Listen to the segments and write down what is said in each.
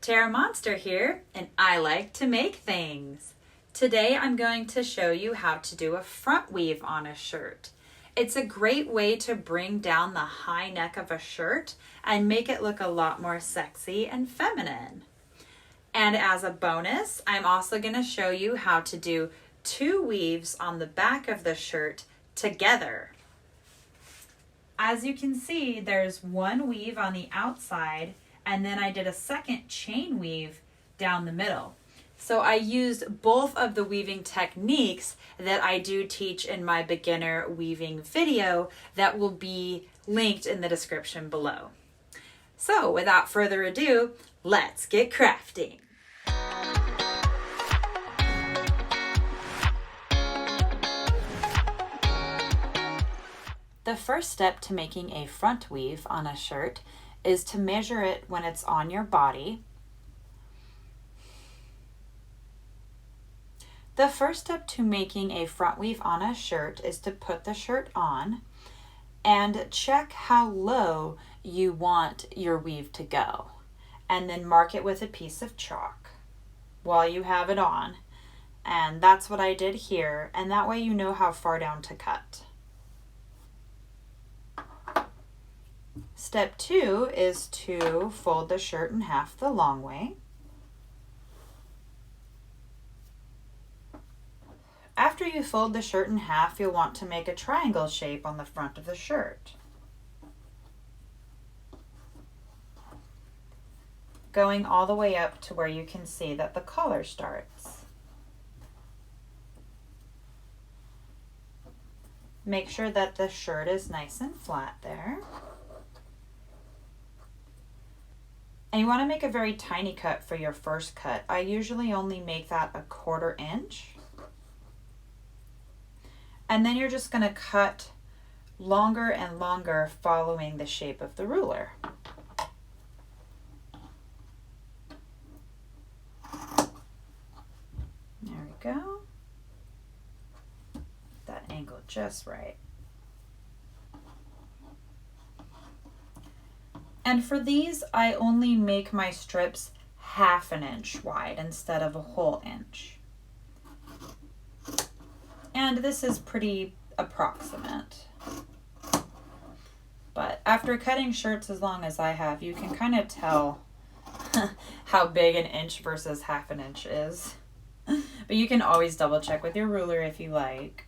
Tara Monster here, and I like to make things. Today I'm going to show you how to do a front weave on a shirt. It's a great way to bring down the high neck of a shirt and make it look a lot more sexy and feminine. And as a bonus, I'm also going to show you how to do 2 weaves on the back of the shirt together. As you can see, there's 1 weave on the outside, and then I did a second chain weave down the middle. So I used both of the weaving techniques that I do teach in my beginner weaving video that will be linked in the description below. So without further ado, let's get crafting. The first step to making a front weave on a shirt is to measure it when it's on your body. The first step to making a front weave on a shirt is to put the shirt on and check how low you want your weave to go, and then mark it with a piece of chalk while you have it on. And that's what I did here, and that way you know how far down to cut. Step 2 is to fold the shirt in half the long way. After you fold the shirt in half, you'll want to make a triangle shape on the front of the shirt, going all the way up to where you can see that the collar starts. Make sure that the shirt is nice and flat there. And you want to make a very tiny cut for your first cut. I usually only make that 1/4 inch. And then you're just going to cut longer and longer following the shape of the ruler. There we go. That angle just right. And for these, I only make my strips 1/2 inch wide instead of a whole inch. And this is pretty approximate. But after cutting shirts as long as I have, you can kind of tell how big 1 inch versus 1/2 inch is. But you can always double check with your ruler if you like.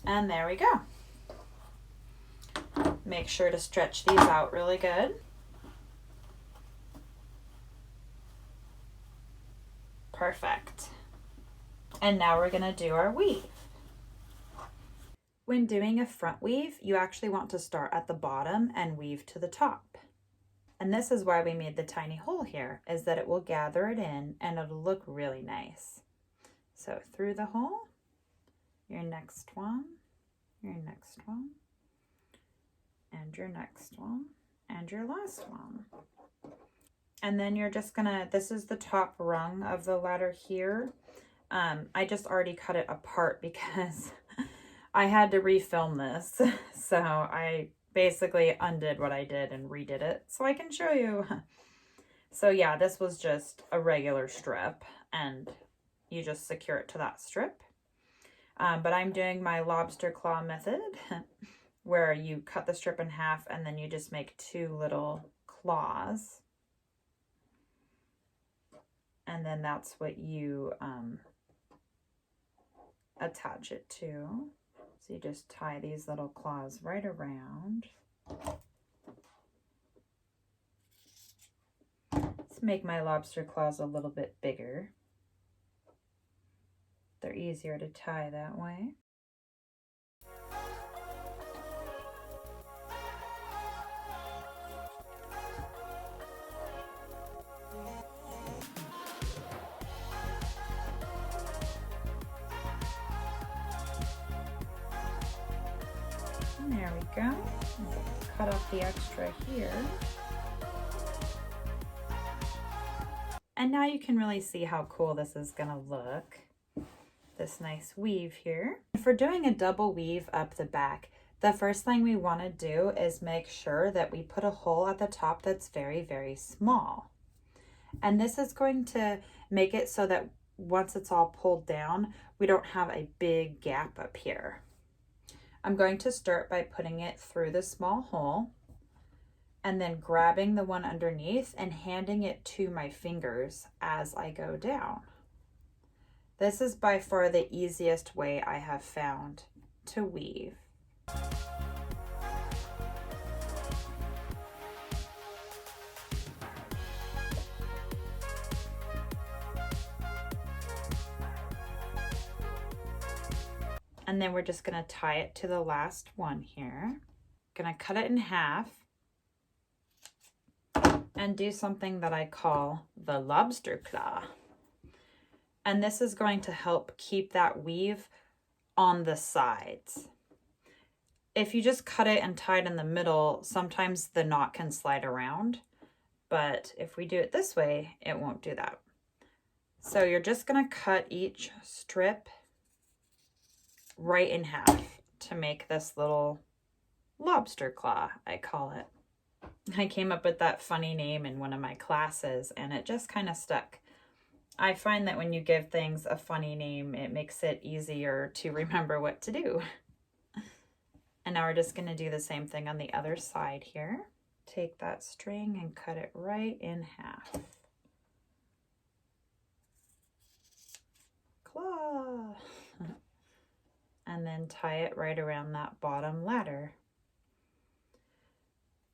And there we go. Make sure to stretch these out really good. Perfect. And now we're going to do our weave. When doing a front weave, you actually want to start at the bottom and weave to the top. And this is why we made the tiny hole here, is that it will gather it in and it'll look really nice. So through the hole, your next one, your next one, and your next one, and your last one. And then you're just gonna, this is the top rung of the ladder here. I just already cut it apart because I had to refilm this. So I basically undid what I did and redid it so I can show you. So yeah, this was just a regular strip and you just secure it to that strip. But I'm doing my lobster claw method where you cut the strip in half and then you just make 2 little claws. And then that's what you attach it to. So you just tie these little claws right around. Let's make my lobster claws a little bit bigger. They're easier to tie that way. And there we go. Cut off the extra here. And now you can really see how cool this is gonna look. This nice weave here. For doing a double weave up the back, the first thing we want to do is make sure that we put a hole at the top that's very, very small. And this is going to make it so that once it's all pulled down, we don't have a big gap up here. I'm going to start by putting it through the small hole and then grabbing the one underneath and handing it to my fingers as I go down. This is by far the easiest way I have found to weave. And then we're just going to tie it to the last one here. Going to cut it in half and do something that I call the lobster claw. And this is going to help keep that weave on the sides. If you just cut it and tie it in the middle, sometimes the knot can slide around, but if we do it this way, it won't do that. So you're just going to cut each strip right in half to make this little lobster claw, I call it. I came up with that funny name in one of my classes and it just kind of stuck. I find that when you give things a funny name, it makes it easier to remember what to do. And now we're just going to do the same thing on the other side here. Take that string and cut it right in half. Claw. And then tie it right around that bottom ladder.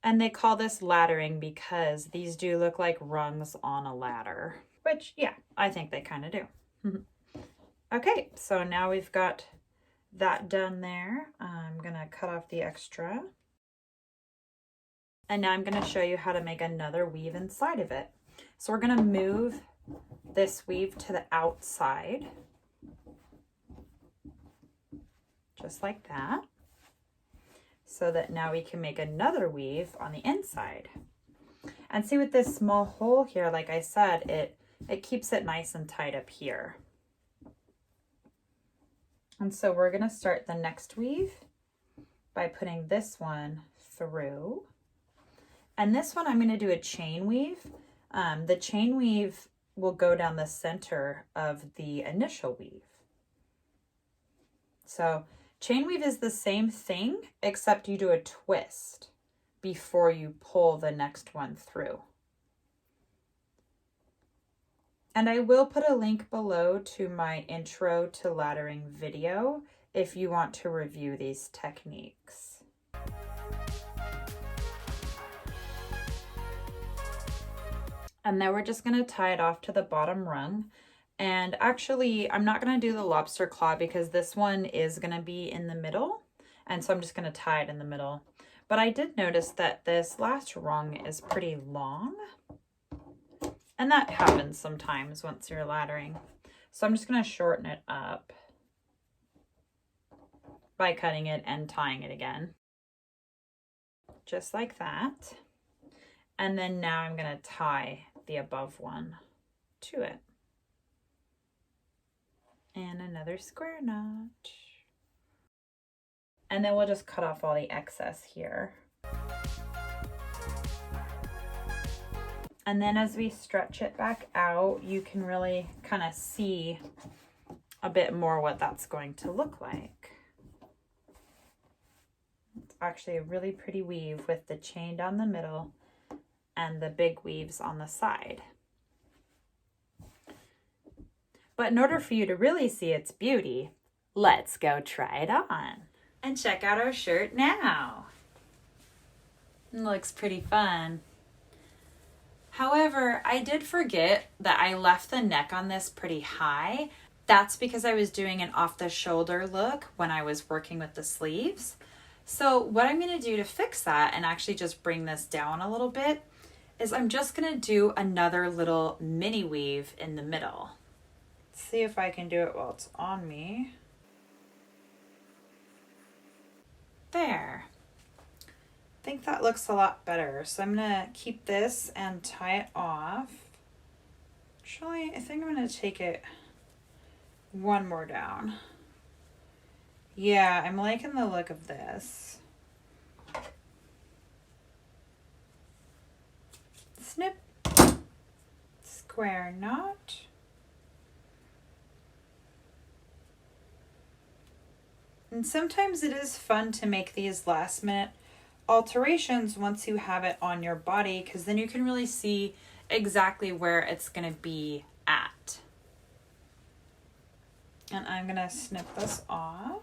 And they call this laddering because these do look like rungs on a ladder. Which, yeah, I think they kind of do. Okay, so now we've got that done there. I'm going to cut off the extra. And now I'm going to show you how to make another weave inside of it. So we're going to move this weave to the outside. Just like that. So that now we can make another weave on the inside. And see with this small hole here, like I said, it keeps it nice and tight up here. And so we're going to start the next weave by putting this one through. And this one I'm going to do a chain weave. The chain weave will go down the center of the initial weave. So chain weave is the same thing, except you do a twist before you pull the next one through. And I will put a link below to my intro to laddering video if you want to review these techniques. And then we're just going to tie it off to the bottom rung. And actually, I'm not going to do the lobster claw because this one is going to be in the middle. And so I'm just going to tie it in the middle. But I did notice that this last rung is pretty long. And that happens sometimes once you're laddering. So I'm just going to shorten it up by cutting it and tying it again. Just like that. And then now I'm going to tie the above one to it. And another square knot. And then we'll just cut off all the excess here. And then as we stretch it back out, you can really kind of see a bit more what that's going to look like. It's actually a really pretty weave with the chain down the middle and the big weaves on the side. But in order for you to really see its beauty, let's go try it on. And check out our shirt now. It looks pretty fun. However, I did forget that I left the neck on this pretty high. That's because I was doing an off-the-shoulder look when I was working with the sleeves. So what I'm going to do to fix that and actually just bring this down a little bit is I'm just going to do another little mini weave in the middle. Let's see if I can do it while it's on me. There. I think that looks a lot better. So I'm going to keep this and tie it off. Actually, I think I'm going to take it one more down. Yeah, I'm liking the look of this. Snip. Square knot. And sometimes it is fun to make these last minute alterations once you have it on your body, because then you can really see exactly where it's going to be at. And I'm going to snip this off.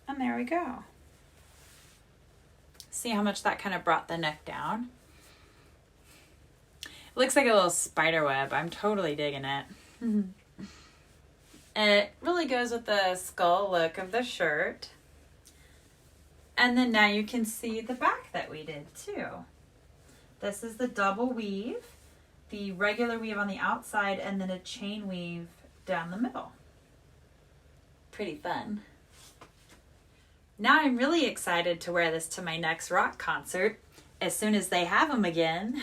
And there we go. See how much that kind of brought the neck down? It looks like a little spider web. I'm totally digging it. It really goes with the skull look of the shirt. And then now you can see the back that we did too. This is the double weave, the regular weave on the outside, and then a chain weave down the middle. Pretty fun. Now I'm really excited to wear this to my next rock concert, as soon as they have them again.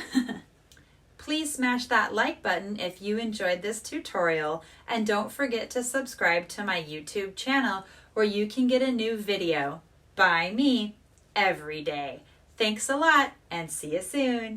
Please smash that like button if you enjoyed this tutorial, and don't forget to subscribe to my YouTube channel where you can get a new video by me every day. Thanks a lot, and see you soon.